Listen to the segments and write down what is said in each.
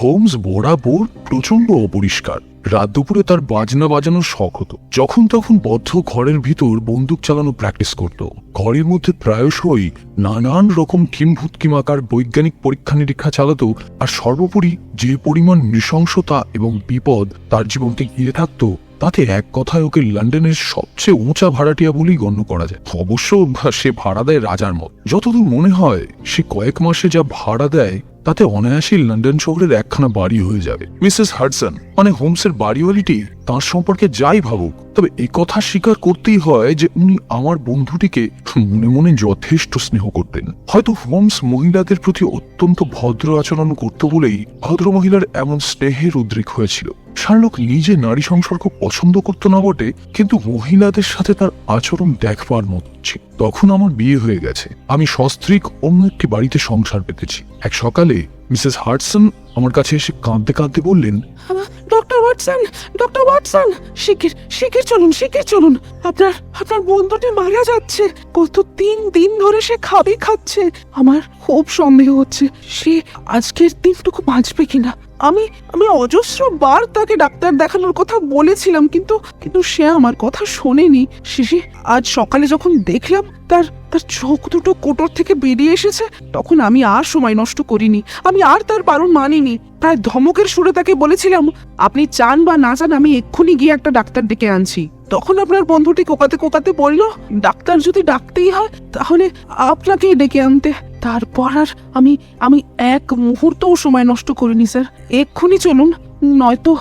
Holmes বরাবর প্রচন্ড অপরিষ্কার। রাত দুপুরে তার বাজনা বাজানোর শখ হতো। যখন তখন বদ্ধ ঘরের ভিতর বন্দুক চালানো প্র্যাকটিস করত। ঘরের মধ্যে প্রায়শই নানান রকম কিমভূতকিমাকার বৈজ্ঞানিক পরীক্ষা নিরীক্ষা চালাতো। আর সর্বোপরি যে পরিমাণ নৃশংসতা এবং বিপদ তার জীবনকে ঘিরে থাকতো, তাতে এক কথায় ওকে লন্ডনের সবচেয়ে উঁচা ভাড়াটিয়া বলেই গণ্য করা যায়। অবশ্য সে ভাড়া দেয় রাজার মত। যতদূর মনে হয় সে কয়েক মাসে যা ভাড়া দেয় তাতে অনায়াসেই লন্ডন শহরের একখানা বাড়ি হয়ে যাবে। মিসেস হাডসন মানে হোমসের বাড়িওয়ালিটি তার সম্পর্কে যাই ভাবুক, তবে একথা স্বীকার করতেই হয় যে উনি আমার বন্ধুটিকে মনে মনে যথেষ্ট স্নেহ করতেন। হয়তো হোমস মহিলাদের প্রতি অত্যন্ত ভদ্র আচরণ করত বলেই ভদ্রমহিলার এমন স্নেহের উদ্রেক হয়েছিল। শার্লক নিজে নারী সংসর্গ পছন্দ করতো না বটে, কিন্তু মহিলাদের সাথে তার আচরণ দেখবার মতো ছিল। তখন আমার বিয়ে হয়ে গেছে, আমি সস্ত্রীক অন্য একটি বাড়িতে সংসার পেতেছি। এক সকালে মিসেস হাডসন আমার কাছে এসে কাঁদতে কাঁদতে বললেন, ডক্টর ওয়াটসন, শিগগির চলুন। আপনার বন্ধুটি মারা যাচ্ছে। গত 3 দিন ধরে সে খাচ্ছে। আমার খুব সন্দেহ হচ্ছে সে আজকের দিনটুকু বাঁচবে কিনা। আমি অজস্র বার তাকে ডাক্তার দেখানোর কথা বলেছিলাম, কিন্তু সে আমার কথা শোনেনি। শেষে আজ সকালে যখন দেখলাম তার চোখ দুটো কোটর থেকে বেরিয়ে এসেছে, তখন আমি আর সময় নষ্ট করিনি। আমি আর তার বারণ মানিনি। প্রায় ধমকের সুরে তাকে বলেছিলাম, আপনি চান বা না চান আমি এক্ষুনি গিয়ে একটা ডাক্তার ডেকে আনছি। তখন আপনার বন্ধুটি কোকাতে বলল, ডাক্তার যদি ডাকতেই হয় তাহলে আপনাকেই ডেকে আনতে। তারপর আর আমি এক মুহূর্তও সময় নষ্ট করিনি স্যার। এক্ষুনি চলুন, নয়তো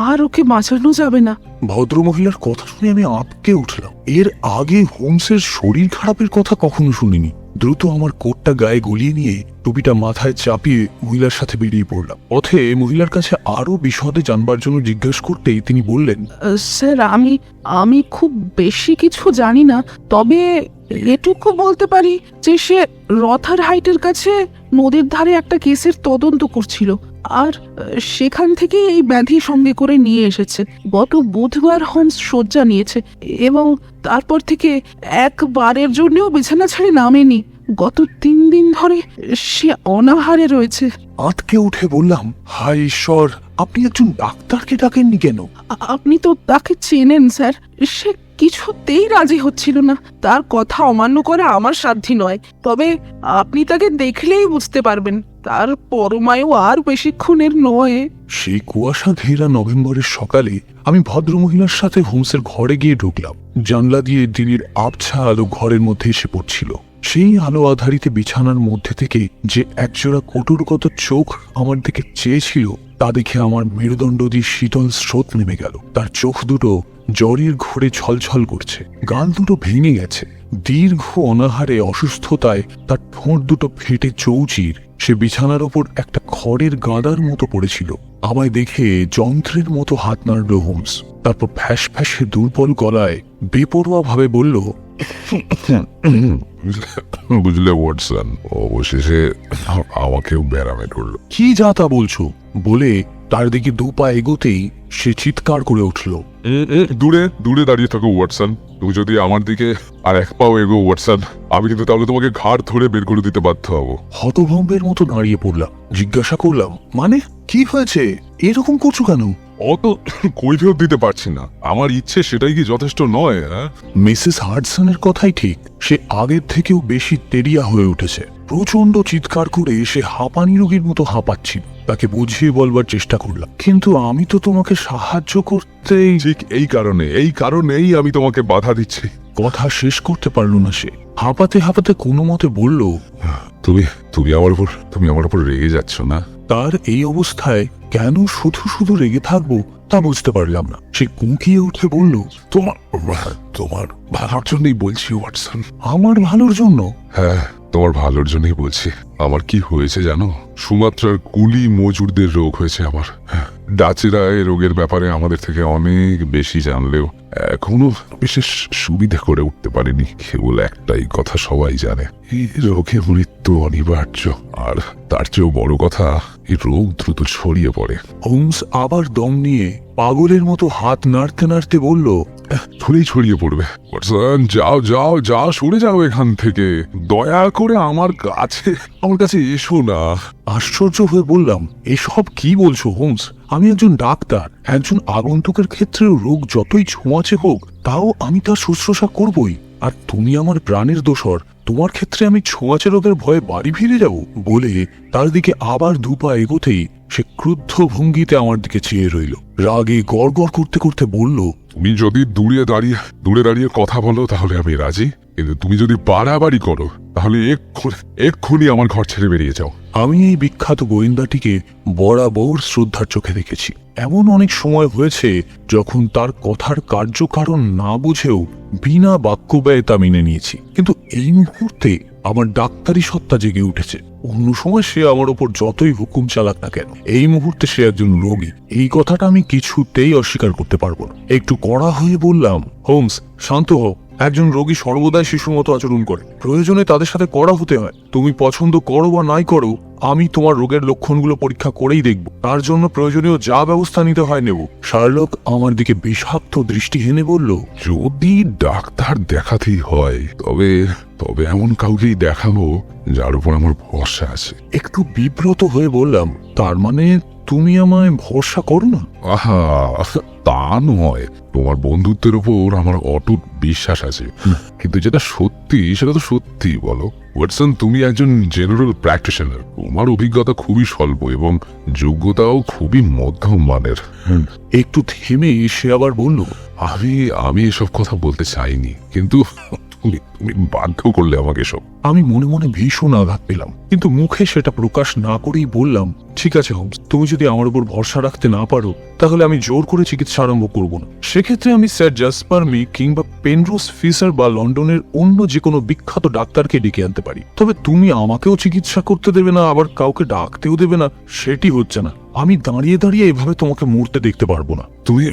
আর ওকে বাঁচানো যাবে না। ভদ্রমহিলার কথা শুনে আমি আঁতকে উঠলাম। এর আগে হোমসের শরীর খারাপের কথা কখনো শুনিনি। দ্রুত আমার কোটটা গায়ে গলিয়ে নিয়ে টুপিটা মাথায় চাপিয়ে মহিলার সাথে বেরিয়ে পড়লাম। পথে মহিলার কাছে আরো বিশদে জানবার জন্য জিজ্ঞাসা করতেই তিনি বললেন, স্যার আমি খুব বেশি কিছু জানি না, তবে এটুকু বলতে পারি যে সে রথারহাইটের কাছে নদীর ধারে একটা কেসের তদন্ত করছিল, আর সেখান থেকে এই ব্যাধি সঙ্গে করে নিয়ে এসেছে। গত বুধবার হোমস শয্যা নিয়েছে এবং তারপর থেকে একবারের জন্যও বিছানা ছেড়ে নামেনি। গত 3 দিন ধরে সে অনাহারে রয়েছে। আটকে উঠে বললাম, হায় ঈশ্বর, আপনি একজন ডাক্তারকে ডাকেননি কেন? আপনি তো তাকে চেনেন স্যার। সে কিছুতেই রাজি হচ্ছিল না। তার কথা অমান্য করা আমার সাধ্য নয়, তবে আপনি তাকে দেখলেই বুঝতে পারবেন তার পরমায়ু আর বেশিক্ষণের নয়। সেই কুয়াশা ঘেরা নভেম্বরের সকালে আমি ভদ্রমহিলার সাথে হোমসের ঘরে গিয়ে ঢুকলাম। জানলা দিয়ে দিনের আবছা আলো ঘরের মধ্যে এসে পড়ছিল। সেই আলো আধারিতে বিছানার মধ্যে থেকে যে একজোড়া কটুরগত চোখ আমার দিকে চেয়েছিল, তা দেখে আমার মেরুদণ্ড দিয়ে শীতল স্রোত নেমে গেল। তার চোখ দুটো জ্বরের ঘোরে ছলছল করছে, গাল দুটো ভেঙে গেছে। দীর্ঘ অনাহারে অসুস্থতায় তার ঠোঁট দুটো ফেটে চৌচির। সে বিছানার ওপর একটা খড়ের গাদার মতো পড়েছিল। আমায় দেখে যন্ত্রের মতো হাত নাড়ল হোমস। তারপর ফ্যাস ফ্যাসে দুর্বল গলায় বেপরোয়া ভাবে বলল, বুঝলে ওয়াটসন, অবশেষে আমাকেও ব্যারামে ধরলো। কি যা তা বলছো বলে তার দিকে 2 পা এগোতেই সে চিৎকার করে উঠল, দূরে দাঁড়িয়ে থাকো ওয়াটসন। তুমি যদি আমার দিকে আর 1 পাও এগো ওয়াটসন, আমি কিন্তু তাহলে তোমাকে ঘাড় ধরে বের করে দিতে বাধ্য হবো। হতভম্বের মতো দাঁড়িয়ে পড়লাম। জিজ্ঞাসা করলাম, মানে কি হয়েছে, এরকম করছো কেন? অত কৈফিয়ত দিতে পারছি না। আমার ইচ্ছে সেটাই কি যথেষ্ট নয়? মিসেস হাডসনের কথাই ঠিক। সে আগের থেকেও বেশি তেরিয়া হয়ে উঠেছে। প্রচন্ড চিৎকার করে সে হাঁপানি রোগীর মতো হাঁপাচ্ছিল। তাকে বুঝিয়ে বলবার চেষ্টা করলাম, কিন্তু আমি তো তোমাকে সাহায্য করতেই। ঠিক এই কারণেই আমি তোমাকে বাধা দিচ্ছি। কথা শেষ করতে পারলো না সে। হাঁপাতে হাঁপাতে কোনো মতে বলল, তুমি আমার উপর রেগে যাচ্ছ না? তার এই অবস্থায় কেন শুধু রেগে থাকবো তা বুঝতে পারলাম না। সে কুঁকিয়ে উঠে বলল, তোমার ভালোর জন্যই বলছি ওয়াটসন। আমার ভালোর জন্য? হ্যাঁ, তোমার ভালোর জন্যই বলছি। আমার কি হয়েছে জানো? সুমাত্রার কুলি মজুরদের রোগ হয়েছে আমার। ডাচেরা এই রোগের ব্যাপারে আমাদের থেকে অনেক বেশি জানলেও এখনো বিশেষ সুবিধা করে উঠতে পারেনি। কেবল একটাই কথা সবাই জানে, এই রোগে মৃত্যু অনিবার্য। আর তার চেয়েও বড় কথা, এই রোগ দ্রুত ছড়িয়ে পড়ে। হোমস আবার দম নিয়ে পাগলের মতো হাত নাড়তে নাড়তে বলল, ধরেই ছড়িয়ে পড়বে। ওয়াটসন, যাও যাও যাও, সরে যাও এখান থেকে, দয়া করে আমার কাছে এসো না। আশ্চর্য হয়ে বললাম, এসব কি বলছো হোমস? আমি একজন ডাক্তার। একজন আগন্তুকের ক্ষেত্রে রোগ যতই ছোঁয়াচে হোক, তাও আমি তার শুশ্রূষা করবই। আর তুমি আমার প্রাণের দোসর, তোমার ক্ষেত্রে আমি ছোঁয়াচে রোগের ভয়ে বাড়ি ফিরে যাব? বলে তার দিকে আবার দুপা এগোতেই সে ক্রুদ্ধ ভঙ্গিতে আমার দিকে চেয়ে রইল। রাগে গড়গড় করতে করতে বলল, তুমি যদি দূরে দাঁড়িয়ে কথা বলো তাহলে আমি রাজি, কিন্তু তুমি যদি বাড়াবাড়ি করো তাহলে এক্ষুনি আমার ঘর ছেড়ে বেরিয়ে যাও। আমি এই বিখ্যাত গোয়েন্দাটিকে বরাবর শ্রদ্ধার চোখে দেখেছি। এমন অনেক সময় হয়েছে যখন তার কথার কার্যকারণ না বুঝেও বিনা বাক্য ব্যয়ে তা মেনে নিয়েছি, কিন্তু এই মুহূর্তে আমার ডাক্তারি সত্তা জেগে উঠেছে। অন্য সময় সে আমার ওপর যতই হুকুম চালাক না কেন, এই মুহূর্তে সে একজন রোগী, এই কথাটা আমি কিছুতেই অস্বীকার করতে পারবো না। একটু কড়া হয়ে বললাম, হোমস, শান্ত হও। একজন রোগী সর্বদাই শিশুর মতো আচরণ করে, প্রয়োজনে তাদের সাথে কড়া হতে হয়। তুমি পছন্দ করো বা নাই করো, আমি তোমার রোগের লক্ষণগুলো পরীক্ষা করেই দেখব, তার জন্য প্রয়োজনীয় যা ব্যবস্থা নিতে হয় নেব। শার্লক আমার দিকে বিষাক্ত দৃষ্টি হেনে বলল, যদি ডাক্তার দেখাতেই হয় তবে এমন কাউকেই দেখাবো যার উপর আমার ভরসা আছে। একটু বিব্রত হয়ে বললাম, তার মানে তুমি আমায় ভরসা করো না? আহা, তা নয়, তোমার বন্ধুত্বের উপর আমার অটুট বিশ্বাস আছে, কিন্তু যেটা সত্যি সেটা তো সত্যি। বলো ওয়াটসন, তুমি একজন জেনারেল প্র্যাকটিশনার, তোমার অভিজ্ঞতা খুবই স্বল্প এবং যোগ্যতাও খুবই মধ্যম মানের। একটু থেমে সে আবার বলল, আমি এসব কথা বলতে চাইনি, কিন্তু তুমি বাধ্য করলে আমাকে এসব। আমি মনে মনে ভীষণ আঘাত পেলাম, কিন্তু মুখে সেটা প্রকাশ না করেই বললাম, ঠিক আছে হোমস, তুমি যদি আমার উপর ভরসা রাখতে না পারো তাহলে আমি জোর করে চিকিৎসা আরম্ভ করব না। সেক্ষেত্রে আমি স্যার জাসপার মি কিংবা পেনরোজ ফিসার বা লন্ডনের অন্য যে কোনো বিখ্যাত ডাক্তারকে ডেকে আনতে পারি। তবে তুমি আমাকেও চিকিৎসা করতে দেবে না, আবার কাউকে ডাকতেও দেবে না, সেটি হচ্ছে না। আমি দাঁড়িয়ে দাঁড়িয়ে এভাবে তোমাকে মরতে দেখতে পারবো না। তুমি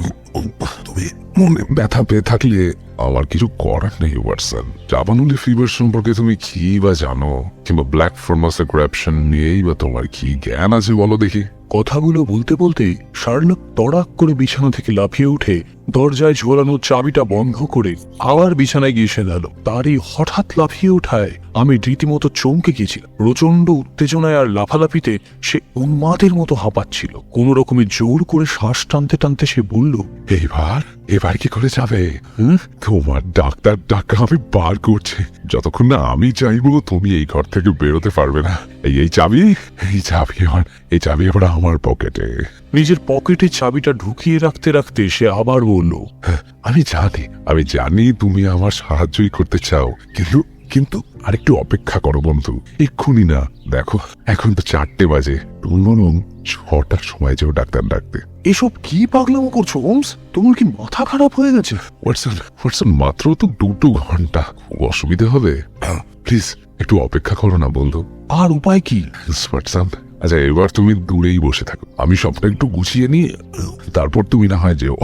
মনে ব্যথা পেয়ে থাকলে আমার কিছু করার নেই ওয়াটসন। জাপানুলি ফিভার সম্পর্কে তুমি কি বা জানো, কিংবা ব্ল্যাক ফর্মাসের করাপশন নিয়েই বা তোমার কি জ্ঞান আছে বলো দেখি। কথাগুলো বলতে বলতে শার্লক তড়াক করে বিছানা থেকে লাফিয়ে উঠে দরজায় ঝোলানো চাবিটা বন্ধ করে আবার বিছানায় গিয়ে সেদালো। তারই হঠাৎ লাফিয়ে ওঠায় আমি রীতিমতো চমকে গিয়েছিলাম। প্রচন্ড উত্তেজনায় আর লাফালাফিতে সে উন্মাদের মতো হাঁপাচ্ছিল। কোন রকমে জোর করে শ্বাস টানতে টানতে সে বলল, এবার কি করে যাবে? তোমার ডাক্তার ডাক্তার আমি বার করছি, যতক্ষণ না আমি চাইবো তুমি এই ঘর থেকে বেরোতে পারবে না। এই চাবি এবার আমার পকেটে। নিজের পকেটে চাবিটা ঢুকিয়ে রাখতে রাখতে সে আবার বলল, আমি জানি তুমি আমার সাহায্যই করতে চাও, কিন্তু আরেকটু অপেক্ষা করো বন্ধু, এক্ষুনি না। দেখো এখন তো 4টে বাজে, তুমি বরং 6টার সময় যাও ডাক্তার ডাকতে। এসব কি পাগলামো করছো হোমস? তোমার কি মাথা খারাপ হয়ে গেছে? ওয়াটসন, মাত্র তো 2 ঘন্টা, খুব অসুবিধা হবে। প্লিজ একটু অপেক্ষা করো না বন্ধু। আর উপায় কি? ওয়াটসন, আচ্ছা এবার তুমি দূরেই বসে থাকো, আমি সবটা একটু গুছিয়ে নিয়ে তারপর তুমি না হয় যেও।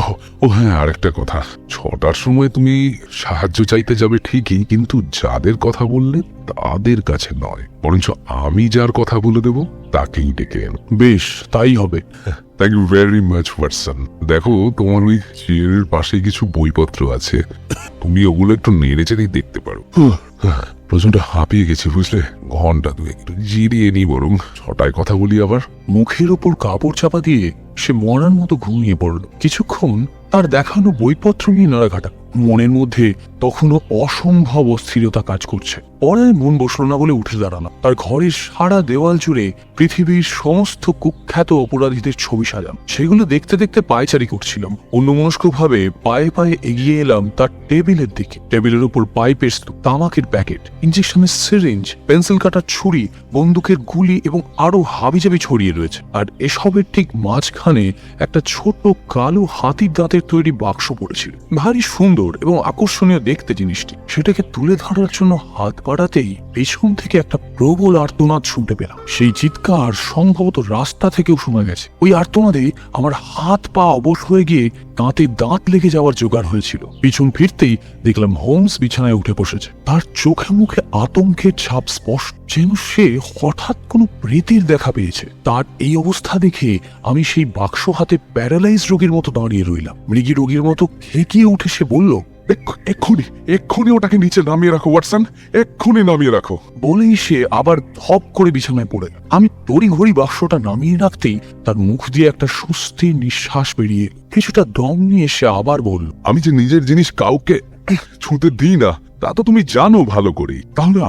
ও হ্যাঁ, আরেকটা কথা, 6টার সময় তুমি সাহায্য চাইতে যাবে ঠিকই, কিন্তু যাদের কথা বললে তাদের কাছে নয়, বরঞ্চ আমি যার কথা বলে দেব তাকেই ডেকে এনো। বেশ, তাই হবে। Thank you very much Watson. দেখো তোমার ওই চেয়ারের পাশে কিছু বইপত্র আছে, তুমি ওগুলো একটু নেড়ে চেড়েই দেখতে পারো। প্রচন্ড হাঁপিয়ে গেছি বুঝলে, ঘন্টা 2 একটু জিরিয়ে নি, বরং 6টায় কথা বলি আবার। মুখের ওপর কাপড় চাপা দিয়ে সে মরার মতো ঘুমিয়ে পড়ল। কিছুক্ষণ তার দেখানো বইপত্র নিয়ে নাড়াঘাটা, মনের মধ্যে তখনও অসম্ভব অস্থিরতা কাজ করছে। পরে মন বসল না বলে উঠে দাঁড়ানো। তার ঘরের সারা দেওয়াল জুড়ে পৃথিবীর সমস্ত কুখ্যাত অপরাধীদের ছবি সাজানো। সেগুলো দেখতে দেখতে পায়চারি করছিলাম। অন্যমনস্কভাবে পায়ে পায়ে এগিয়ে এলাম তার টেবিলের দিকে। টেবিলের উপর পাইপের স্তূপ, তামাকের প্যাকেট, ইঞ্জেকশনের সিরিঞ্জ, পেন্সিল কাটার ছুরি, বন্দুকের গুলি এবং আরো হাবিজাবি ছড়িয়ে রয়েছে। আর এসবের ঠিক মাঝখানে একটা ছোট কালো হাতির দাঁতের তৈরি বাক্স পড়েছিল। ভারী সুন্দর এবং আকর্ষণীয় দেখতে জিনিসটি। সেটাকে তুলে ধরার জন্য হাত বাড়াতেই পেছন থেকে একটা প্রবল আর্তনাদ শুনতে পেলাম। সেই চিৎকার সম্ভবত রাস্তা থেকেও শোনা গেছে। ওই আর্তনাদে আমার হাত পা অবশ হয়ে গিয়ে দাঁতে দাঁত লেগে যাওয়ার জোগাড় হয়েছিল। পিছন ফিরতেই দেখলাম হোমস বিছানায় উঠে বসেছে। তার চোখে মুখে আতঙ্কের ছাপ স্পষ্ট, যেন সে হঠাৎ কোনো প্রেতের দেখা পেয়েছে। তার এই অবস্থা দেখে আমি সেই বাক্স হাতে প্যারালাইজ রোগীর মতো দাঁড়িয়ে রইলাম। মৃগী রোগীর মতো খেকিয়ে উঠে সে বলল, এক্ষুনি ওটাকে নিচে নামিয়ে রাখো ওয়াটসন, এক্ষুনি নামিয়ে রাখো। বলেই সে আবার ধপ করে বিছানায় পড়ে গেল। আমি তড়িঘড়ি বাক্সটা নামিয়ে রাখতেই তার মুখ দিয়ে একটা স্বস্তির নিঃশ্বাস বেরিয়ে কিছুটা দম নিয়ে সে আবার বলল, আমি যে নিজের জিনিস কাউকে ছুঁতে দিই না তা তো তুমি জানো ভালো করেই, তাহলে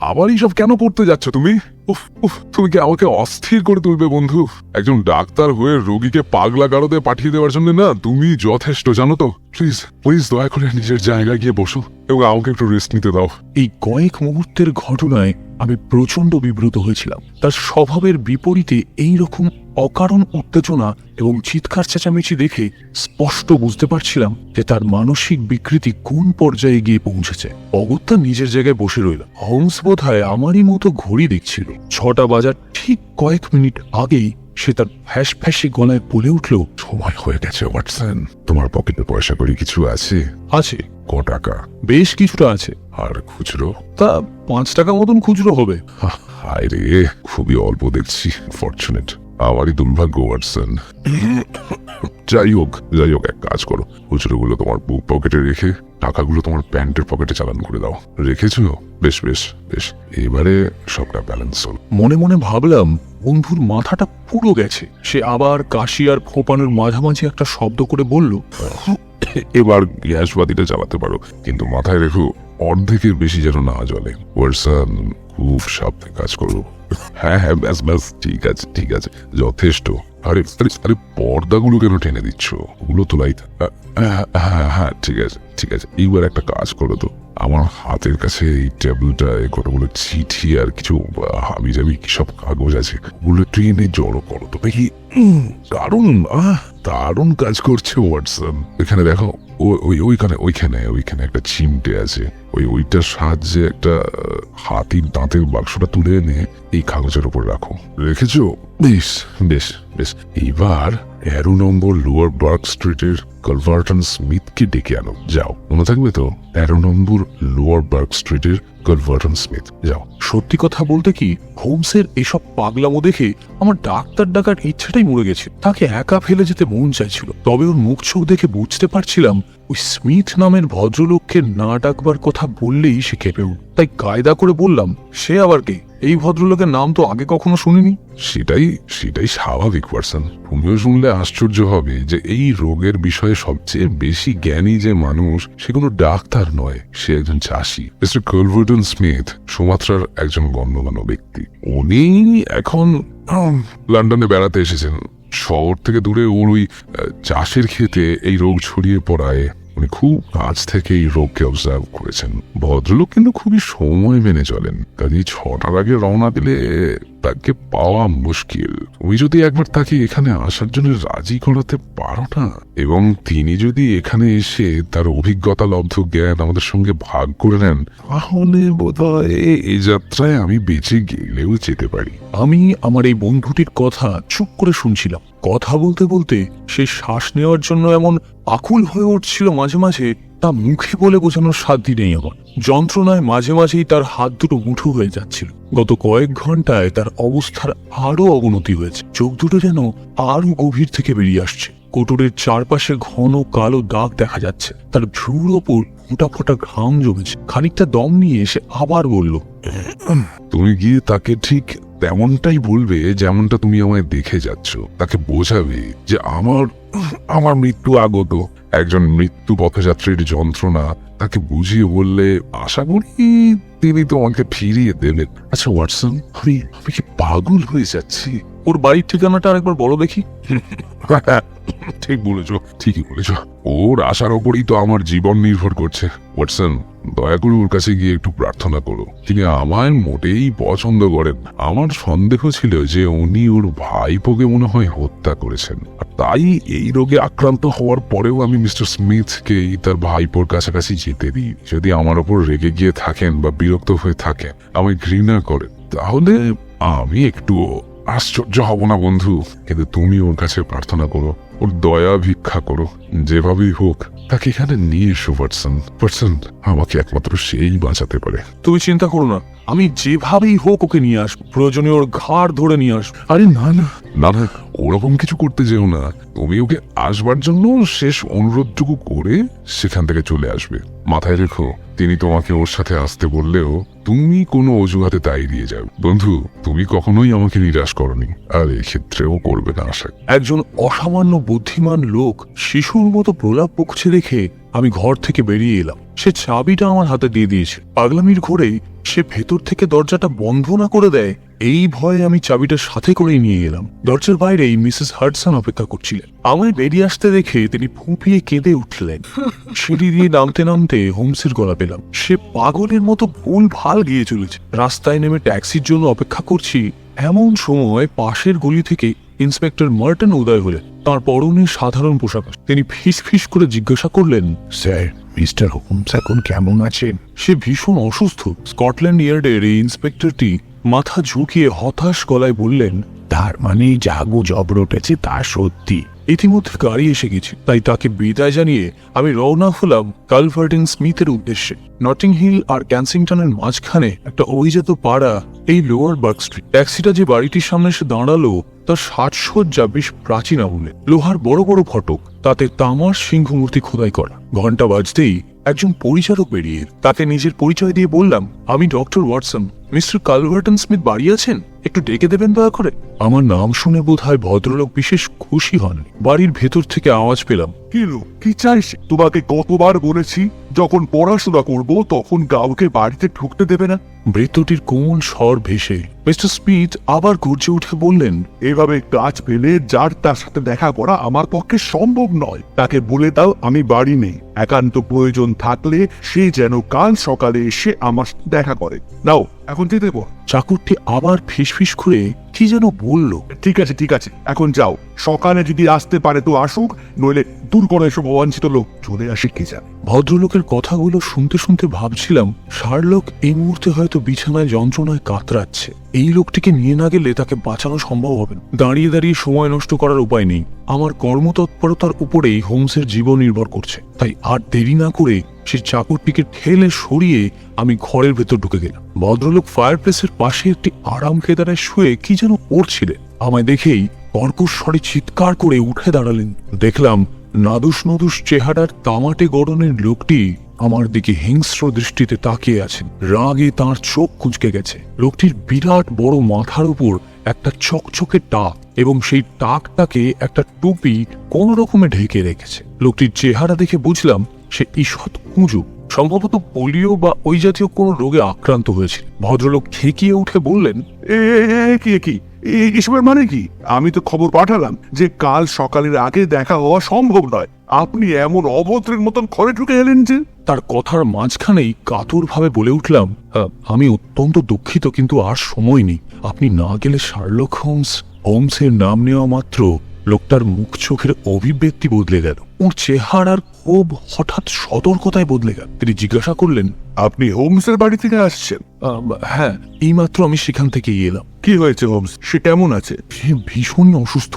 আবার এইসব কেন করতে যাচ্ছ তুমি? উফ উফ, তুমি কি আমাকে অস্থির করে তুলবে বন্ধু? একজন ডাক্তার হয়ে রোগীকে পাগলা গারদে পাঠিয়ে দেওয়ার জন্য না তুমি যথেষ্ট, জানো তো। প্লিজ প্লিজ দয়া করে নিজের জায়গায় গিয়ে বসো এবং আমাকে একটু রেস্ট নিতে দাও। এই কয়েক মুহূর্তের ঘটনায় আমি প্রচন্ড বিব্রত হয়েছিলাম। তার স্বভাবের বিপরীতে এই রকম অকারণ উত্তেজনা এবং চিৎকার চেঁচামেচি দেখে স্পষ্ট বুঝতে পারছিলাম যে তার মানসিক বিকৃতি কোন পর্যায়ে গিয়ে পৌঁছেছে। অগত্যা নিজের জায়গায় বসে রইল। হোমস বোধহয় আমারই মতো ঘড়ি দেখছিল। 6টা বাজার ঠিক কয়েক মিনিট আগেই সে তার ফ্যাস ফ্যাসি গলায় বলে উঠল, সময় হয়ে গেছে ওয়াটসন। তোমার পকেটে পয়সা করে কিছু আছে? আছে। ক টাকা? বেশ কিছুটা আছে। আর খুচরো? তা 5 টাকা মতন খুচরো হবে। হায় রে, খুবই অল্প দেখছি। ফরচুনেট, আমারই দুর্ভাগ্য ওয়াটসন। যাই হোক এক কাজ করো, খুচরোগুলো তোমার বুক পকেটে রেখে টাকাগুলো তোমার প্যান্টের পকেটে চালান করে দাও। রেখেছো? বেশ বেশ বেশ, এবারে সবটা ব্যালেন্স হল। মনে মনে ভাবলাম বন্ধুর মাথাটা পুরো গেছে। সে আবার কাশি আর ফোপানোর মাঝামাঝি একটা শব্দ করে বলল, এবার গ্যাস বাতিটা চালাতে পারো, কিন্তু মাথায় রেখো অর্ধেকের বেশি যেন না জ্বলে। ওয়াটসন, খুব সাবধানে কাজ করো। হ্যাঁ, ব্যাস, ঠিক আছে, যথেষ্ট। আরে আরে আরে, পর্দাগুলো কেন টেনে দিচ্ছ? ওগুলো তোলাই। হ্যাঁ, ঠিক আছে। এইবার একটা কাজ করো তো, আমার হাতের কাছে এই টেবিলটায় কতগুলো চিঠি আর কিছু হাবিজাবি কি সব কাগজ আছে, ওগুলো ট্রেনে জড়ো করো তো দেখি। দারুণ কাজ করছে ওয়াটসন। এখানে দেখো, ওইখানে একটা চিমটে আছে। ওইটার সাহায্যে একটা হাতির দাঁতের বাক্সটা তুলে এনে এই কাগজের উপর রাখো। রেখেছো? বেশ। এইবার 13 নম্বর লোয়ার বার্ক স্ট্রিটের কলভার্টন স্মিথকে ডেকে আনো। যাও, মনে থাকবে তো? 13 নম্বর লোয়ার বার্ক স্ট্রিটের কলভার্টন স্মিথ, যাও। সত্যি কথা বলতে কি, হোমসের এসব পাগলামো দেখে আমার ডাক্তার ডাকার ইচ্ছাটাই মরে গেছে। তাকে একা ফেলে যেতে মন চাইছিল, তবে ওর মুখ চোখ দেখে বুঝতে পারছিলাম ওই স্মিথ নামের ভদ্রলোককে না ডাকবার কথা বললেই সে কেঁপে উঠল। তাই কায়দা করে বললাম, সে আবার কে? এই ভদ্রলোকের নাম তো আগে কখনো শুনিনি। সেটাই স্বাভাবিক পারসন। তুমিও শুনলে আশ্চর্য হবে যে এই রোগের বিষয়ে সবচেয়ে বেশি জ্ঞানী যে মানুষ, সে কোনো ডাক্তার নয়, সে একজন চাষি। মিস্টার কলভার্টন স্মিথ সুমাত্রার একজন গণ্যমান্য ব্যক্তি। উনি এখন লন্ডনে বেড়াতে এসেছেন। শহর থেকে দূরে ওর ওই চাষের ক্ষেতে এই রোগ ছড়িয়ে পড়ায় উনি খুব কাছ থেকে এই রোগকে অবজার্ভ করেছেন। ভদ্রলোক কিন্তু খুবই সময় মেনে চলেন, কাজে 6টার আগে রওনা দিলে তাকে পাওয়া মুশকিল। তুমি যদি একবার তাকে এখানে আসার জন্য রাজি করাতে পারো না, এবং তিনি যদি এখানে এসে তার অভিজ্ঞতা লব্ধ জ্ঞান আমাদের সঙ্গে ভাগ করে নেন, তাহলে বোধহয় এই যাত্রায় আমি বেঁচে গেলেও যেতে পারি। আমি আমার এই বন্ধুটির কথা চুপ করে শুনছিলাম। কথা বলতে বলতে সে শ্বাস নেওয়ার জন্য এমন আকুল হয়ে উঠছিল মাঝে মাঝে, তা মুখে বলে বোঝানোর সাধ্যই নেই আমার। যন্ত্রণায় মাঝে মাঝেই তার হাত দুটো মুঠো হয়ে যাচ্ছিল। গত কয়েক ঘন্টায় তার অবস্থার আরো অবনতি হয়েছে। চোখ দুটো যেন আরো গভীর থেকে বেরিয়ে আসছে। কোটরের চারপাশে ঘন কালো দাগ দেখা যাচ্ছে। তার ভ্রুর ওপর ফোঁটা ফোঁটা ঘাম জমেছে। খানিকটা দম নিয়ে সে আবার বলল, তুমি গিয়ে তাকে ঠিক তেমনটাই বলবে যেমনটা তুমি আমায় দেখে যাচ্ছ। তাকে বোঝাবে যে আমার মৃত্যু আগত, একজন মৃত্যু পথযাত্রীর যন্ত্রণা। তাকে বুঝিয়ে বললে আশা করি তিনি তোমাকে ফিরিয়ে দেবেন। আচ্ছা ওয়াটসন, আমি কি পাগল হয়ে যাচ্ছি? ওর বাড়ির ঠিকানাটা আরেকবার বলো দেখি। ঠিকই বলেছ। ওর আশার ওপরই তো আমার জীবন নির্ভর করছে। ওয়াটসন, দয়া করে ওর কাছে গিয়ে একটু প্রার্থনা করো। তিনি আমায় মোটেই পছন্দ করেন। আমার সন্দেহ ছিল যে উনি ওর ভাইপোকে মনে হয় হত্যা করেছেন, আর তাই এই রোগে আক্রান্ত হওয়ার পরেও আমি মিস্টার স্মিথকে তার ভাইপোর কাছাকাছি যেতে দিই। যদি আমার ওপর রেগে গিয়ে থাকেন বা বিরক্ত হয়ে থাকেন, আমায় ঘৃণা করেন, তাহলে আমি একটু আশ্চর্য হব না বন্ধু। কিন্তু তুমি ওর কাছে প্রার্থনা করো, ওর দয়া ভিক্ষা করো, যেভাবেই হোক তাকে এখানে নিয়ে এসো। ওয়াটসন, আমাকে একমাত্র সেই বাঁচাতে পারে। তুমি চিন্তা করো না, আমি যেভাবেই হোক ওকে নিয়ে আসবো, প্রয়োজনে ওর ঘাড় ধরে নিয়ে আসবো। আরে না না না না, ওরকম কিছু করতে যেও না। তুমি ওকে আসবার জন্য শেষ অনুরোধটুকু করে সেখান থেকে চলে আসবে। মাথায় রেখো, তিনি তোমাকে ওর সাথে আসতে বললেও তুমি কোনো অজুহাতে তাই দিয়ে যাবে। বন্ধু, তুমি কখনোই আমাকে নিরাশ করনি, আর এক্ষেত্রেও করবে না আশা। একজন অসামান্য বুদ্ধিমান লোক শিশুর মতো প্রলাপ বকছে দেখে আমি ঘর থেকে বেরিয়ে এলাম। সে চাবিটা আমার হাতে দিয়ে দিয়েছে। পাগলামির ঘোরে সে ভেতর থেকে দরজাটা বন্ধ না করে দেয়, এই ভয়ে আমি চাবিটা সাথে করে নিয়ে এলাম। দরজার বাইরেই মিসেস হাডসন অপেক্ষা করছিলেন। আমায় বেরিয়ে আসতে দেখে তিনি ফুঁপিয়ে কেঁদে উঠলেন। সিঁড়ি দিয়ে নামতে নামতে হোমসের গলা পেলাম। সে পাগলের মতো ভুল ভাল গিয়ে চলেছে। রাস্তায় নেমে ট্যাক্সির জন্য অপেক্ষা করছি, এমন সময় পাশের গলি থেকে ইন্সপেক্টর মার্টন উদয় হলেন। তার পরনে সাধারণ পোশাক। তিনি ফিস ফিস করে জিজ্ঞাসা করলেন, স্যার, মিস্টার হোমস এখন কেমন আছেন? সে ভীষণ অসুস্থ। স্কটল্যান্ড ইয়ার্ডের এই ইন্সপেক্টরটি মাথা ঝুঁকিয়ে হতাশ গলায় বললেন, তার মানে যা গুজব রটেছে তা সত্যি? ইতিমধ্যে গাড়ি এসে গেছে, তাই তাকে বিদায় জানিয়ে আমি রওনা হলাম কালভার্টেন স্মিথের উদ্দেশ্যে। নটিং হিল আর ক্যানসিংটনের মাঝখানে একটা অভিজাত পাড়া এই লোয়ার বার্গ স্ট্রিট। ট্যাক্সিটা যে বাড়িটির সামনে এসে দাঁড়ালো তার সাজসজ্জা বেশ প্রাচীন আমলে। লোহার বড় বড় ফটক, তাতে তামার সিংহমূর্তি খোদাই করা। ঘন্টা বাজতেই একজন পরিচারক বেরিয়ে এল। তাকে নিজের পরিচয় দিয়ে বললাম, আমি ডক্টর ওয়াটসন। মিস্টার কালভার্টন স্মিথ বাড়ি আছেন? একটু ডেকে দেবেন দয়া করে। আমার নাম শুনে বোধহয় ভদ্রলোক বিশেষ খুশি হননি। বাড়ির ভেতর থেকে আওয়াজ পেলাম, কি চাইস? তোমাকে কতবার বলেছি যখন পড়াশোনা করব তখন কাউকে বাড়িতে ঢুকতে দেবে না। বৃত্তটির কোমল স্বর ভেসে মিস্টার স্মিথ আবার গর্জে উঠে বললেন, এভাবে কাজ পেলে যার তার সাথে দেখা করা আমার পক্ষে সম্ভব নয়। তাকে বলে দাও আমি বাড়ি নেই। একান্ত প্রয়োজন থাকলে সে যেন কাল সকালে এসে আমার সাথে দেখা করে। নাও, এখন যেতে বল। চাকরটি আবার ফিসফিস করে কি যেন বলল। ঠিক আছে, এখন যাও। সকালে যদি আসতে পারে তো আসুক, নইলে দূর করে এসব অবাঞ্ছিত লোক চলে আসে কে জানে। ভদ্রলোকের কথাগুলো শুনতে শুনতে ভাবছিলাম, শার্লক এই মুহূর্তে হয়তো বিছানায় যন্ত্রণায় কাতরাচ্ছে। এই লোকটিকে নিয়ে না গেলে তাকে বাঁচানো সম্ভব হবে না। দাঁড়িয়ে দাঁড়িয়ে সময় নষ্ট করার উপায় নেই। আমার কর্মতৎপরতার উপরেই হোমসের জীবন নির্ভর করছে। তাই আর দেরি না করে সে চাকরটিকে ঠেলে সরিয়ে আমি ঘরের ভেতর ঢুকে গেলাম। ভদ্রলোক ফায়ারপ্লেসের পাশে একটি আরাম কেদারায় শুয়ে কি যেন করছিলেন। আমায় দেখেই কর্কশ্বরে চিৎকার করে উঠে দাঁড়ালেন। দেখলাম নাদুস নদুস চেহারার তামাটে গড়নের লোকটি আমার দিকে হিংস্র দৃষ্টিতে তাকিয়ে আছেন। রাগে তার চোখ কুঁচকে গেছে। লোকটির বিরাট বড় মাথার উপর একটা চকচকে টাক, এবং সেই টাকটাকে একটা টুপি কোন রকমে ঢেকে রেখেছে। লোকটির চেহারা দেখে বুঝলাম সে ঈষৎ কুঁজো, সম্ভবত পোলিও বা ওই জাতীয় কোনো রোগে আক্রান্ত হয়েছিল। ভদ্রলোক খেকিয়ে উঠে বললেন, কি এসবের মানে কি? আমি তো খবর পাঠালাম যে কাল সকালের আগে দেখা হওয়া সম্ভব নয়। আপনি এমন অভদ্রের মতন ঘরে ঢুকে এলেন যে। তার কথার মাঝখানেই কাতরভাবে বলে উঠলাম, আমি অত্যন্ত দুঃখিত, কিন্তু আর সময় নেই। আপনি না গেলে শার্লক হোমসের নাম নেওয়া মাত্র লোকটার মুখ চোখের অভিব্যক্তি বদলে গেল। ওর চেহারার খুব হঠাৎ সতর্কতায় বদলে গেল। তিনি জিজ্ঞাসা করলেন, আপনি হোমসের বাড়ি থেকে আসছেন? হ্যাঁ, এইমাত্র আমি সেখান থেকে এলাম। কি হয়েছে হোমস? সে কেমন আছে? সে ভীষণই অসুস্থ,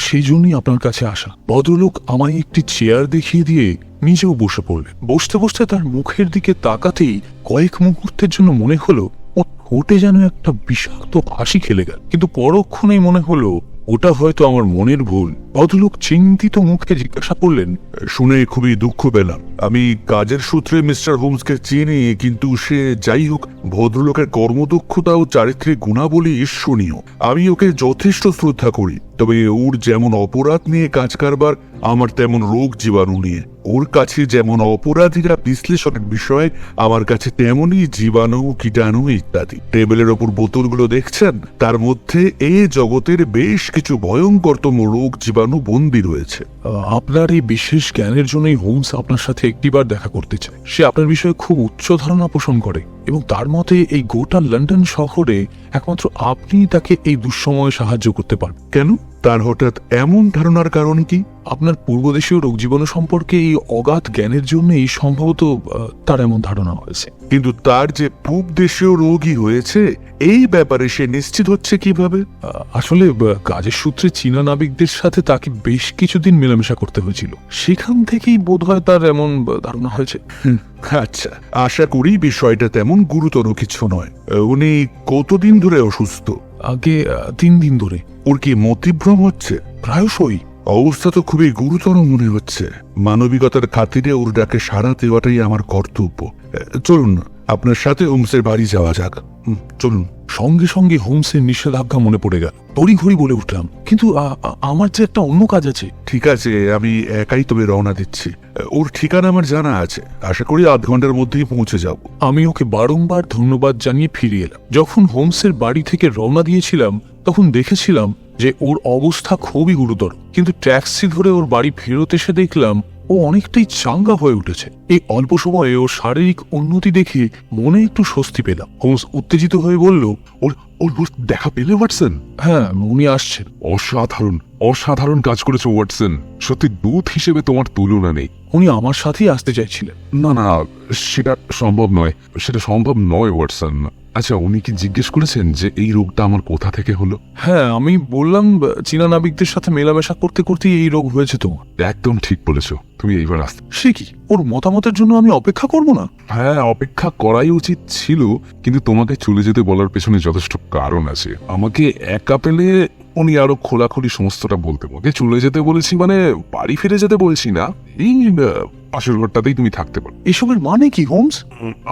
সেই জন্যই আপনার কাছে আসা। ভদ্রলোক আমায় একটি চেয়ার দেখিয়ে দিয়ে নিজেও বসে পড়লেন। বসতে বসতে তার মুখের দিকে তাকাতেই কয়েক মুহূর্তের জন্য মনে হলো ও ঠোঁটে যেন একটা বিষাক্ত হাসি খেলে গেল, কিন্তু পরক্ষণেই মনে হলো ওটা হয়তো আমার মনের ভুল। ভদ্রলোক চিন্তিত মুখে জিজ্ঞাসা করলেন, শুনে খুবই দুঃখ পেলাম। আমি কাজের সূত্রে মিস্টার হোমসকে চিনি, কিন্তু সে যাই হোক, ভদ্রলোকের কর্মদক্ষতা ও চারিত্রিক গুণাবলী ঈর্ষণীয়। আমি ওকে যথেষ্ট শ্রদ্ধা করি, তবে ওর যেমন অপরাধ নিয়ে কাজ কারবার, আমার তেমন রোগ জীবাণু নিয়ে। ওর কাছে যেমন অপরাধীরা বিশ্লেষণের বিষয়, আমার কাছে তেমনই জীবাণু, কীটাণু ইত্যাদি। টেবিলের ওপর বোতলগুলো দেখছেন, তার মধ্যে এই জগতের বেশ কিছু ভয়ঙ্করতম রোগ জীবাণু বন্দী রয়েছে। আপনার এই বিশেষ জ্ঞানের জন্যই হোমস আপনার সাথে একটিবার দেখা করতে চায়। সে আপনার বিষয়ে খুব উচ্চ ধারণা পোষণ করে, এবং তার মতে এই গোটা লন্ডন শহরে একমাত্র আপনি তাকে এই দুঃসময়ে সাহায্য করতে পারবেন। কেন? তার হঠাৎ এমন ধারণার কারণ কি? আপনার পূর্বদেশীয় রোগ জীবাণু সম্পর্কে এই অগাধ জ্ঞানের জন্যই সম্ভবত তার এমন ধারণা হয়েছে। কিন্তু তার যে পূব দেশীয় রোগী হয়েছে এই ব্যাপারে সে নিশ্চিত হচ্ছে কিভাবে? আসলে কাজের সূত্রে চীনা নাবিকদের সাথে তাকে বেশ কিছুদিন মেলামেশা করতে হয়েছিল, সেখান থেকেই বোধহয় তার এমন ধারণা হয়েছে। আচ্ছা, আশা করি বিষয়টা তেমন গুরুতর কিছু নয়। উনি কতদিন ধরে অসুস্থ? আগে 3 দিন ধরে। ওর কি মতিভ্রম হচ্ছে? প্রায়শই। অবস্থা তো খুবই গুরুতর মনে হচ্ছে। মানবিকতার খাতিরে ওর ডাকে সাড়া দেওয়াটাই আমার কর্তব্য। চলুন আপনার সাথে হোমসের বাড়ি যাওয়া যাক। চলুন। সঙ্গে সঙ্গে হোমসের নিষেধাজ্ঞা মনে পড়ে গেল। তড়িঘড়ি বলে উঠলাম, কিন্তু আমার যে একটা অন্য কাজ আছে। ঠিক আছে, আমি একাই তবে রওনা দিচ্ছি। ওর ঠিকানা আমার জানা আছে, আশা করি আধ ঘন্টার মধ্যেই পৌঁছে যাব। আমি ওকে বারংবার ধন্যবাদ জানিয়ে ফিরে এলাম। যখন হোমসের বাড়ি থেকে রওনা দিয়েছিলাম তখন দেখেছিলাম যে ওর অবস্থা খুবই গুরুতর, কিন্তু ট্যাক্সি ধরে ওর বাড়ি ফেরত এসে দেখলাম ও অনেকটাই চাঙ্গা হয়ে উঠেছে। এই অল্প সময়ে ওর শারীরিক উন্নতি দেখে মনে একটু স্বস্তি পেলাম। হোমস উত্তেজিত হয়ে বলল, ওর দেখা পেলে ওয়াটসন? হ্যাঁ, উনি আসছেন। অসাধারণ অসাধারণ কাজ করেছো ওয়াটসন, সত্যি দূত হিসেবে তোমার তুলনা নেই। উনি আমার সাথেই আসতে চাইছিলেন। না না, সেটা সম্ভব নয় ওয়াটসন। আচ্ছা, উনি কি জিজ্ঞেস করেছেন যে এই রোগটা আমার কোথা থেকে হলো? হ্যাঁ, আমি বললাম চীনা নাবিকদের সাথে মেলামেশা করতে করতেই এই রোগ হয়েছে তোমার। একদম ঠিক বলেছো, তুমি এইবার আসতে। সে কি, ওর মতামতের জন্য আমি অপেক্ষা করব না? হ্যাঁ, অপেক্ষা করাই উচিত ছিল, কিন্তু তোমাকে চলে যেতে বলার পেছনে যথেষ্ট কারণ আছে। আমাকে একা পেলে উনি আরো খোলাখুলি সমস্তটা বলতে। আমাকে চলে যেতে বলেছি মানে বাড়ি ফিরে যেতে বলছি না, এই পাশের ঘরটাতেই তুমি থাকতে পারো। এসবের মানে কি হোমস?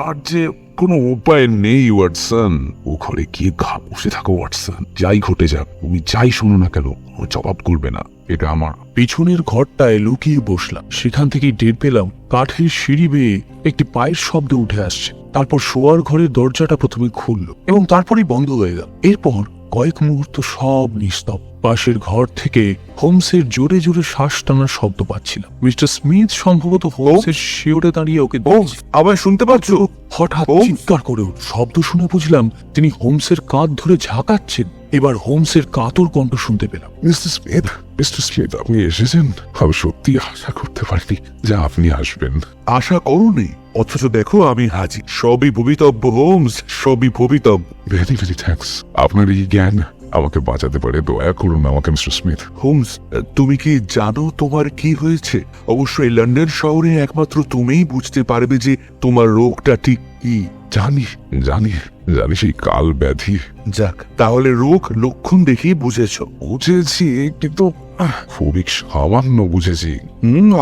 আর যে কোনো উপায় নেই ওয়াটসন। ও ঘরে গিয়ে বসে থাকো ওয়াটসন। যাই ঘটে যাক, তুমি যাই শোনো না কেন, ও জবাব করবে না। এটা আমার। পিছনের ঘরটায় লুকিয়ে বসলাম। সেখান থেকেই টের পেলাম কাঠের সিঁড়ি বেয়ে একটি পায়ের শব্দ উঠে আসছে। তারপর শোয়ার ঘরের দরজাটা প্রথমে খুলল এবং তারপরেই বন্ধ হয়ে গেল। এরপর কয়েক মুহূর্ত সব নিস্তব্ধ। পাশের ঘর থেকে হোমসের জোরে জোরে শ্বাস টানার শব্দ পাচ্ছিলাম। মিস্টার স্মিথ সম্ভবত হোমসের শিওরে দাঁড়িয়ে ওকে আবার শুনতে পাচ্ছ? হঠাৎ চিৎকার করে উঠল। শব্দ শুনে বুঝলাম তিনি হোমসের কাঁধ ধরে ঝাঁকাচ্ছেন। এবার হোমসের কাতর কণ্ঠ শুনতে পেলাম। মিস্টার স্মিথ, আপনি এসেছেন? আমি সত্যি আশা করতে পারিনি যে আপনি আসবেন। আশা করোনি, অথচ দেখো আমি হাজির। সবই ভবিতব্য হোমস, সবই ভবিতব্য। Very very thanks. আপনার এই জ্ঞান আমাকে বাঁচাতে পারে। দয়া করুন আমাকে মিস্টার স্মিথ। হোমস, তুমি কি জানো তোমার কি হয়েছে? অবশ্যই লন্ডন শহরে একমাত্র তুমিই বুঝতে পারবে যে তোমার রোগটা ঠিক কি। জানি জানি জানি, সেই কাল ব্যাধি। যাক, তাহলে রোগ লক্ষণ দেখেই বুঝেছো। বুঝেছি, কিন্তু খুবই সামান্য বুঝেছি।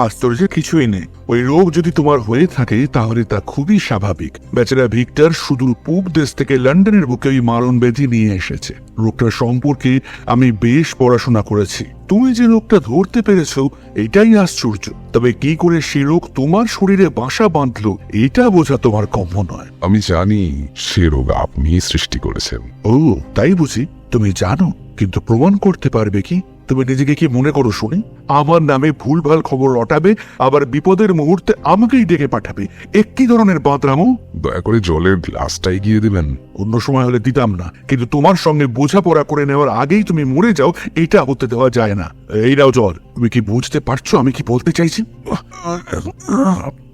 আশ্চর্যের কিছুই নেই। ওই রোগ যদি তোমার হয়ে থাকে তাহলে তা খুবই স্বাভাবিক। বেচারা ভিক্টর সুদূর পূব দেশ থেকে লন্ডনের বুকে ওই মারণ ব্যাধি নিয়ে এসেছে। রোগটার সম্পর্কে আমি বেশ পড়াশোনা করেছি। তুমি যে রোগটা ধরতে পেরেছো এটাই আশ্চর্য। তবে কি করে সে রোগ তোমার শরীরে বাসা বাঁধলো এটা বোঝা তোমার কম্য নয়। আমি জানি সে রোগ আপনি সৃষ্টি করেছেন। ও তাই বুঝি? তুমি জানো, কিন্তু প্রমাণ করতে পারবে কি? তুমি নিজেকে কি মনে করো শুনি? আমার নামে ভুলভাল খবর রটাবে, আবার বিপদের মুহূর্তে আমাকেই ডেকে পাঠাবে। একই ধরনের বাঁদরামো। দয়া করে জলের গ্লাসটা এগিয়ে দেবেন। অন্য সময় হলে দিতাম না, কিন্তু তোমার সঙ্গে বোঝাপড়া করে নেওয়ার আগেই তুমি মরে যাও, এটা হতে দেওয়া যায় না। এই নাও জল। তুমি কি বুঝতে পারছো আমি কি বলতে চাইছি?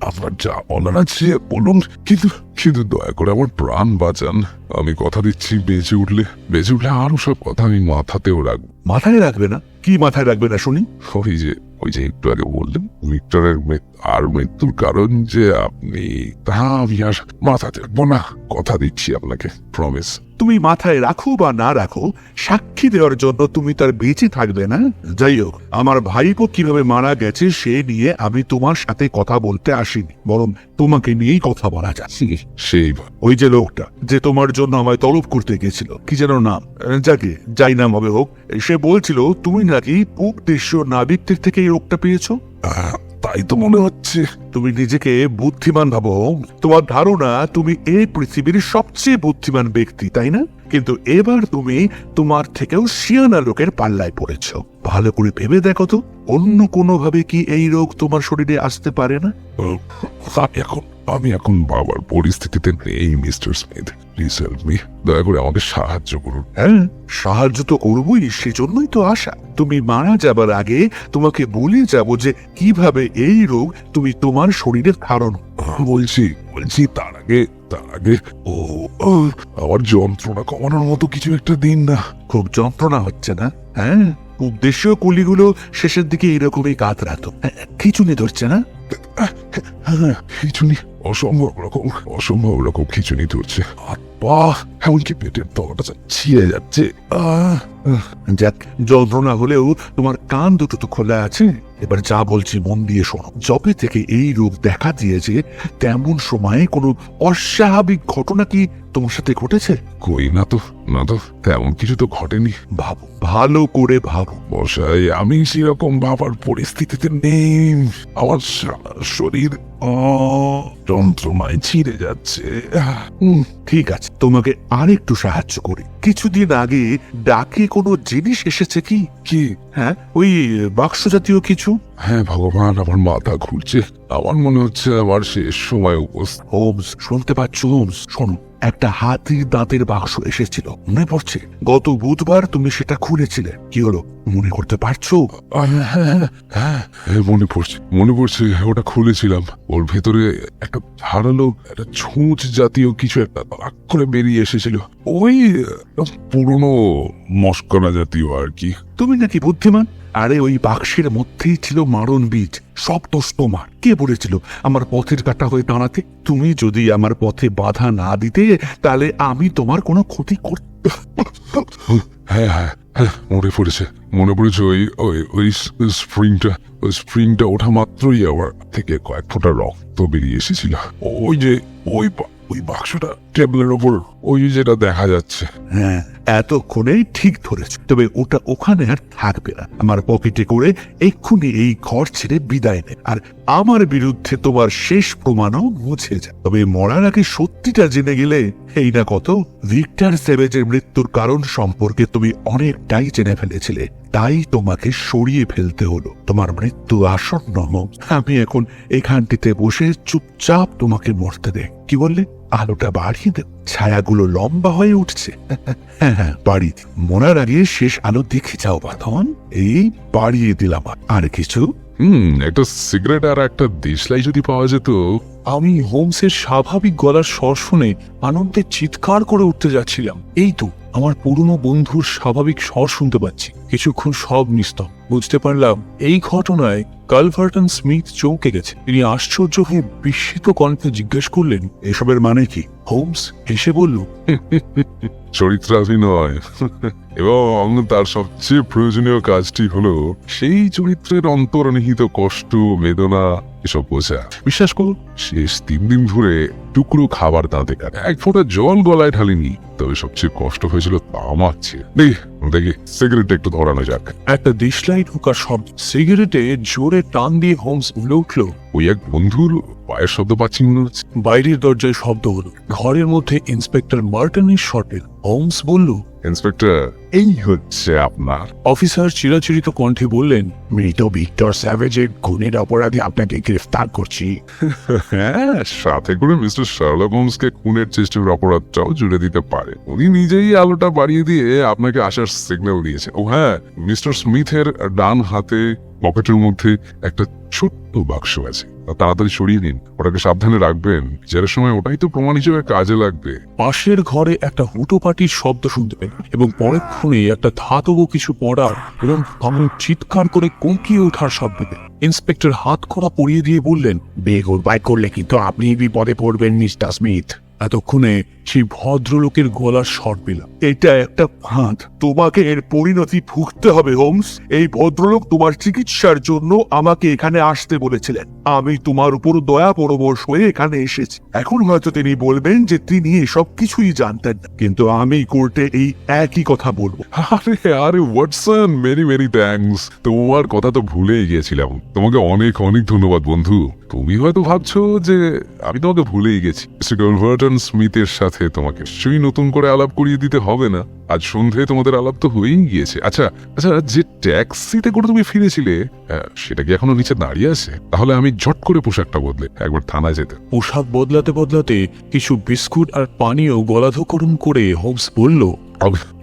আপনার যা বলার আছে বলুন, কিন্তু দয়া করে আমার প্রাণ বাঁচান। আমি কথা দিচ্ছি, বেঁচে উঠলে আরো সব কথা আমি মাথাতেও রাখবো। মাথায় রাখবে না? কি মাথায় রাখবে না শুনি? ওই যে একটু আগে বললেন ভিক্টরের মৃত্যুর কারণ যে আপনি, তা আমি আর মাথাতে রাখবো না। কথা দিচ্ছি আপনাকে, প্রমিস। তুমি মাথায় রাখো বা না রাখো, সাক্ষী দেওয়ার জন্য তুমি তার বেঁচে থাকবে না। যাই হোক, আমার ভাইপো কিভাবে মারা গেছে সে নিয়ে আমি তোমার সাথে কথা বলতে আসিনি, বরং তোমাকে নিয়েই কথা বলা যাচ্ছে। সেই ওই যে লোকটা যে তোমার জন্য আমায় তলব করতে গেছিল, কি যেন নাম, যাই নাম হবে হোক, সে বলছিল তুমি নাকি পূব দেশীয় নাবিকদের থেকে এই রোগটা পেয়েছো। তাই তো মনে হচ্ছে। তুমি নিজেকে বুদ্ধিমান ভাবো। তোমার ধারণা তুমি এই পৃথিবীর সবচেয়ে বুদ্ধিমান ব্যক্তি, তাই না? কিন্তু এবার তুমি তোমার থেকেও শিয়ানা লোকের পাল্লায় পড়েছ। ভালো করে ভেবে দেখো তো, অন্য কোনোভাবে কি এই রোগ তোমার শরীরে আসতে পারে না? আমি এখন বাবার পরিস্থিতিতে নেই mister Smith. Please help me, দয়া করে আমাকে সাহায্য করুন। হ্যাঁ, সাহায্য তো করবই, সেজন্যই তো আশা। তুমি মারা যাবার আগে তোমাকে বলে যাব যে কিভাবে এই রোগ তুমি তোমার শরীরের কারণ। বলছি তার আগে ও ও, আমার যন্ত্রণা কমানোর মতো কিছু একটা দিন না। খুব যন্ত্রণা হচ্ছে না? হ্যাঁ, উদ্দেশ্যীয় কুলিগুলো শেষের দিকে এরকমই কাতরাতো। খিচুনি ধরছে না? খিচুনি অসম্ভব রকম খিচুনি ধরছে। হাত পা এমনকি পেটের তলাটা ছিঁড়ে যাচ্ছে। যাক, যন্ত্রণা হলেও তোমার কান দুটো তো খোলা আছে। এবার যা বলছি মন দিয়ে শোনো। যবে থেকে এই রোগ দেখা দিয়েছে তেমন সময়ে কোনো অস্বাভাবিক ঘটনা কি তোমার সাথে ঘটেছে? কই না তো তেমন কিছু তো ঘটেনি। ভাবো, ভালো করে ভাবো। মশাই, আমি সেরকম বাবার পরিস্থিতিতে নেই। আমার শরীর যন্ত্রণায় ছিঁড়ে যাচ্ছে। ঠিক আছে, তোমাকে আরেকটু সাহায্য করি। কিছুদিন আগে ডাকে কোনো জিনিস এসেছে কি? কি? হ্যাঁ, ওই বাক্স জাতীয় কিছু। হ্যাঁ ভগবান, আমার মাথা ঘুরছে। আমার মনে হচ্ছে আমার শেষ সময় উপস্থিত। হোমস, শুনতে পাচ্ছ হোমস? শোনো, একটা হাতির দাঁতের বাক্স এসেছিল, মনে পড়ছে? গত বুধবার তুমি সেটা খুলেছিলে। কি হলো, মনে করতে পারছো? হ্যাঁ, মনে পড়ছে ওটা খুলেছিলাম। ওর ভেতরে একটা ধারালো একটা ছুঁচ জাতীয় কিছু একটা তাক করে বেরিয়ে এসেছিল। ওই পুরনো মস্করা জাতীয় আর কি। তুমি নাকি বুদ্ধিমান। আরে ওই বাক্সের মধ্যেই ছিল মারণ বীজ। সব দোষ তোমার। কে বলেছিল আমার পথের কাঁটা হয়ে দাঁড়াতে? তুমি যদি আমার পথে বাধা না দিতে, তাহলে আমি তোমার কোনো ক্ষতি করতে। হ্যাঁ, মনে পড়েছে ওই স্প্রিংটা ওঠা মাত্রই আমার থেকে কয়েক ফোঁটা রক্ত বেরিয়ে এসেছিল। ওই বাক্সটা টেবিলের ওপর, ওই যেটা দেখা যাচ্ছে। হ্যাঁ, এতক্ষণেই ঠিক ধরেছ। তবে ওটা ওখানে আর থাকবে না। আমার পকেটে করে এক্ষুনি এই ঘর ছেড়ে বিদায় নে, আর আমার বিরুদ্ধে তোমার শেষ প্রমাণও মুছে যায়। তবে মরার আগে সত্যিটা জেনে গেলে এই না কত। ভিক্টর সেভেজের মৃত্যুর কারণ সম্পর্কে তুমি অনেকটাই জেনে ফেলেছিলে, তাই তোমাকে সরিয়ে ফেলতে হলো। তোমার মৃত্যু আসন্ন হোক। আমি এখন এখানটিতে বসে চুপচাপ তোমাকে মরতে দেখ। কি বললে? আলোটা বাড়িয়ে দেব, ছায়াগুলো লম্বা হয়ে উঠছে। হ্যাঁ, বাড়িয়ে দিই। মরার আগে শেষ আলো দেখে যাও বাঁধন। এই বাড়িয়ে দিলাম। আর কিছু? একটা সিগারেট আর একটা দেশলাই যদি পাওয়া যেত। আমি হোমসের স্বাভাবিক গলার স্বর শুনে আনন্দে চিৎকার করে উঠতে যাচ্ছিলাম। এই তো আমার পুরনো বন্ধুর স্বাভাবিক স্বর শুনতে পাচ্ছি। কিছুক্ষণ সব নিস্তব্ধ। বুঝতে পারলাম এই ঘটনায় কালভার্টন স্মিথ চমকে গেছে। তিনি আশ্চর্য হয়ে বিস্মিত কণ্ঠে জিজ্ঞেস করলেন, এসবের মানে কি? হোমস হেসে বলল, চরিত্রাভিনয়। এবং তার সবচেয়ে প্রয়োজনীয় কাজটি হলো সেই চরিত্রের অন্তর্নিহিত কষ্ট, বেদনা এসব বোঝা। বিশ্বাস করুন, শেষ 3 দিন ধরে টুকরো খাবার দাঁতে কাটে, এক ফোঁটা জল গলায় ঢালিনি। তবে সবচেয়ে কষ্ট হয়েছিল তামাক ছেড়ে। দেখি সিগারেটটা একটু ধরানো যাক। একটা দেশলাই ঢোকার শব্দ। সিগারেটে জোরে টান দিয়ে হোমস বলে উঠল, ওই এক বন্ধুর পায়ের শব্দ পাচ্ছি মনে হচ্ছে। বাইরের দরজায় শব্দ হলো। ঘরের মধ্যে ইন্সপেক্টর মার্টিনের শটেল। হোমস বলল, ইন্সপেক্টর, এই হচ্ছে আপনার। অফিসার চিরাচিরিত কণ্ঠে বললেন, মৃত ভিক্টর স্যাভেজের খুনের অপরাধে আপনাকে গ্রেফতার করছি। হ্যাঁ, সাথে করে মিস্টার শার্লক হোমসকে খুনের চেষ্টার অপরাধটাও জুড়ে দিতে পারে। উনি নিজেই আলোটা বাড়িয়ে দিয়ে আপনাকে আসার সিগন্যাল দিয়েছে। ও হ্যাঁ, মিস্টার স্মিথের ডান হাতে পকেটের মধ্যে একটা ছোট্ট বাক্স আছে। তাড়াতাড়ি সরিয়ে নিন, ওটাকে সাবধানে রাখবেন। যার সময় ওটাই তো প্রমাণ হিসেবে কাজে লাগবে। পাশের ঘরে একটা হুটোপাটির শব্দ শুনতে পেলেন এবং পরক্ষণে একটা ধাতব কিছু পড়ার এবং তখন চিৎকার করে কঁকিয়ে ওঠার শব্দ পেলেন। ইন্সপেক্টর হাত করা পরিয়ে দিয়ে বললেন, বেগরবাই করলে কিন্তু আপনি বিপদে পড়বেন মিস্টার স্মিথ। এতক্ষণে সেই ভদ্রলোকের গলার স্বর পেলাম। এটা একটা ফাঁদ। তোমাকে এর পরিণতি ভুগতে হবে হোমস। এই ভদ্রলোক তোমার চিকিৎসার জন্য আমাকে এখানে আসতে বলেছিলেন। আমি তোমার উপর দয়া পরবশ হয়ে এখানে এসেছি। এখন হয়তো তিনি বলবেন যে তিনি এসব কিছুই জানতেন না, কিন্তু আমি কোর্টে এই একই কথা বলবো। আরে ওয়াটসন, মেনি থ্যাঙ্কস। তোমার কথা তো ভুলেই গিয়েছিলাম। তোমাকে অনেক ধন্যবাদ বন্ধু। তুমি হয়তো ভাবছো যে আমি তোমাকে ভুলেই গেছি। মিস্টার গলভার্টন স্মিথের সাথে তোমাকে সেই নতুন করে আলাপ করিয়ে দিতে হবে না। আজ সন্ধে তোমাদের আলাপ তো হয়েই গিয়েছে। আচ্ছা আচ্ছা, যে ট্যাক্সিতে করে তুমি ফিরেছিলে সেটা কি এখনো নিচে দাঁড়িয়ে আছে? তাহলে আমি ঝট করে পোশাকটা বদলে একবার থানায় যেতে। পোশাক বদলাতে বদলাতে কিছু বিস্কুট আর পানীয় গলাধকরণ করে হোমস বলল,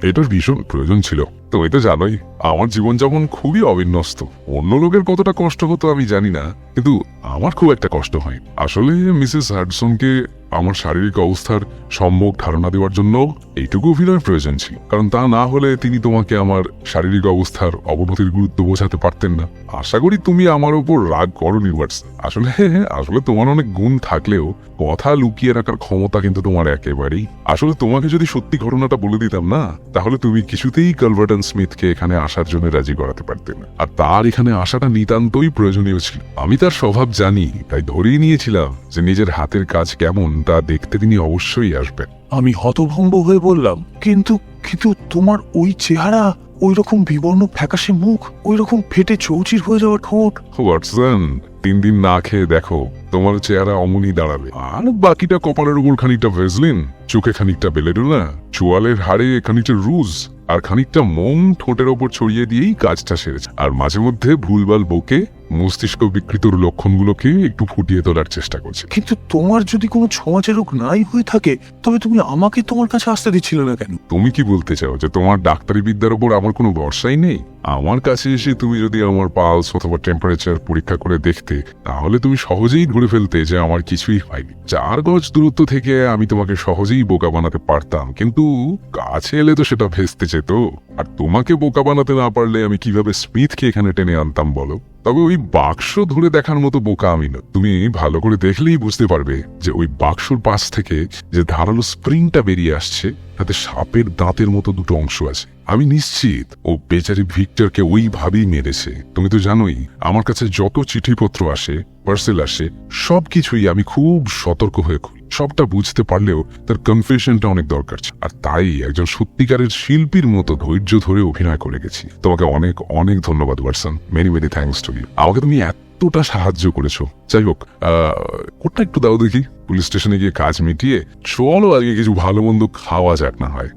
এটার ভীষণ প্রয়োজন ছিল। তুমি তো জানোই আমার জীবনযাপন খুবই অবিন্যস্ত। অন্য লোকের কতটা কষ্ট হতো আমি জানি না, কিন্তু আমার খুব একটা কষ্ট হয়। আসলে মিসেস হাডসনকে আমার শারীরিক অবস্থার সম্যক ধারণা দেওয়ার জন্য এইটুকু অভিনয়ের প্রয়োজন ছিল, কারণ তা না হলে তিনি তোমাকে আমার শারীরিক অবস্থার অবনতির গুরুত্ব বোঝাতে পারতেন না। আশা করি তুমি আমার উপর রাগ করোনি ওয়াটসন। আসলে আসলে তোমার অনেক গুণ থাকলেও কথা লুকিয়ে রাখার ক্ষমতা কিন্তু তোমার একেবারেই। আসলে তোমাকে যদি সত্যি ঘটনাটা বলে দিতাম না, তাহলে তুমি কিছুতেই গলভার্টন স্মিথকে এখানে আসার জন্য রাজি করাতে পারতে না। আর তার এখানে আসাটা নিতান্তই প্রয়োজনীয় ছিল। আমি তার স্বভাব জানি, তাই ধরেই নিয়েছিলাম যে নিজের হাতের কাজ কেমন তা দেখতে তিনি অবশ্যই আসবেন। আমি হতভম্ব হয়ে বললাম, কিন্তু কিন্তু তোমার ওই চেহারা, ওই রকম বিবর্ণ ফ্যাকাশে মুখ, ওই রকম ফেটে চৌচির হয়ে যাওয়া ঠোঁট। ওয়াটসন, 3 দিন না খেয়ে দেখো, তোমার চেহারা অমনি দাঁড়াবে। আর বাকিটা কপালের উপর খানিকটা ভেজলিন, চোখে খানিকটা বেলেডোনা, চোয়ালের হাড়ে খানিকটা রুজ আর খানিকটা মোম ঠোঁটের ওপর ছড়িয়ে দিয়েই কাজটা সেরেছে। আর মাঝে মধ্যে ভুলভাল বকে মস্তিষ্ক বিকৃতর লক্ষণগুলোকে একটু ফুটিয়ে তোলার চেষ্টা করছে। কিন্তু তোমার যদি কোনো ছোঁয়াচে রোগ নাই হয়ে থাকে, তবে তুমি আমাকে তোমার কাছে আসতে দিচ্ছিলে না কেন? তুমি কি বলতে চাও যে তোমার ডাক্তারি বিদ্যার উপর আমার কোনো ভরসাই নেই? আমার কাছে এসে তুমি যদি আমার পালস অথবা টেম্পারেচার পরীক্ষা করে দেখতে, তাহলে তুমি সহজেই ধরে ফেলতে যে আমার কিছুই হয়নি। 4 গজ দূরত্ব থেকে আমি তোমাকে সহজেই বোকা বানাতে পারতাম, কিন্তু কাছে এলে তো সেটা ভেস্তে যেত। আর তোমাকে বোকা বানাতে না পারলে আমি কিভাবে স্মিথকে এখানে টেনে আনতাম বলো? তবে ওই বাক্স ধরে দেখার মতো বোকা আমি না। তুমি ভালো করে দেখলেই বুঝতে পারবে যে ওই বাক্সর পাশ থেকে যে ধারালো স্প্রিংটা বেরিয়ে আসছে, তাতে সাপের দাঁতের মতো 2টো অংশ আছে। আমি নিশ্চিত ও বেচারি ভিক্টরকে ওইভাবেই মেরেছে। তুমি তো জানোই আমার কাছে যত চিঠিপত্র আসে, পার্সেল আসে, সবকিছুই আমি খুব সতর্ক হয়ে খুলি। সবটা বুঝতে পারলেও তার কনফেশনটা অনেক দরকার ছিল। আর তাই একজন সত্যিকারের শিল্পীর মতো ধৈর্য ধরে অভিনয় করে গেছি। তোমাকে অনেক অনেক ধন্যবাদ Watson, many many thanks to you. আমাকে তুমি এতটা সাহায্য করেছো। যাই হোক, কোটটা একটু দাও দেখি। পুলিশ স্টেশনে গিয়ে কাজ মিটিয়ে চলো আগে কিছু ভালো মন্দ খাওয়া যাক না হয়।